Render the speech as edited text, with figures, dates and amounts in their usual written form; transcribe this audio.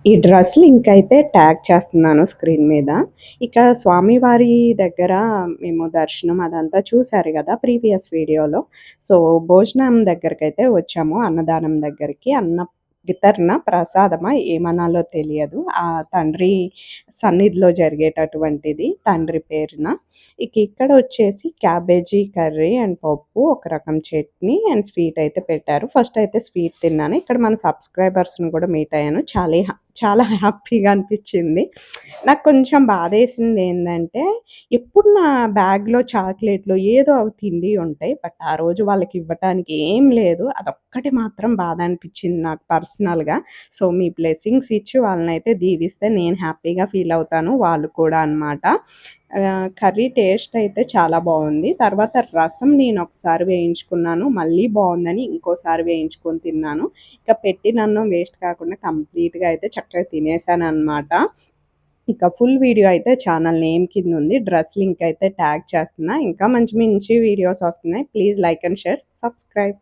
ఈ dress link అయితే tag చేస్తున్నాను స్క్రీన్ మీద. ఇక స్వామివారి దగ్గర మేము దర్శనం అదంతా చూసారు గదా! ప్రీవియస్ వీడియోలో. సో, భోజనం దగ్గరకైతే వచ్చాము. అన్నదానం దగ్గరికి. వితరణ, ప్రసాదమా ఏమనాలో తెలియదు. ఆ తండ్రి సన్నిధిలో జరిగేటటువంటిది తండ్రి పేరున. ఇక ఇక్కడొచ్చేసి క్యాబేజీ కర్రీ అండ్ పప్పు, ఒక రకం చట్నీ అండ్ స్వీట్ అయితే పెట్టారు. ఫస్ట్ అయితే స్వీట్ తిన్నాను. ఇక్కడ మన సబ్స్క్రైబర్స్‌ని కూడా మీట్ అయ్యాను. చాలా హ్యాపీగా అనిపిచ్చింది. నాకు కొంచెం బాధేసిందేందంటే, ఎప్పుడు నా బ్యాగ్‌లో చాక్లెట్‌లు ఏదో ఒక తిండి ఉంటాయి. బట్ ఆ రోజు వాళ్ళకివ్వటానికి ఏం లేదు. అదొక్కటి మాత్రం బాధ అనిపిచ్చింది నాకు పర్సనల్‌గా. సో, మీ బ్లెస్సింగ్స్ ఇచ్చి వాళ్ళనైతే దీవిస్తే నేను హ్యాపీగా ఫీల్ అవుతాను. వాళ్ళు కూడా అనమాట. కర్రీ టేస్ట్ అయితే చాలా బావుంది. తర్వాత రసం నేనొకసారి వేయించుకున్నాను. మళ్ళీ బావుందని ఇంకోసారి వేయించుకొని తిన్నాను. ఇక పెట్టినన్నం వేస్ట్ కాకుండా కంప్లీట్‌గా అయితే చక్కగా తినేసాననమాట. ఇక ఫుల్ వీడియో అయితే ఛానల్ నేమ్ కిందుంది. డ్రెస్ లింక్ అయితే ట్యాగ్ చేస్తున్నా. ఇంకా మంచి మంచి వీడియోస్ వస్తున్నాయి. Please like and share, subscribe.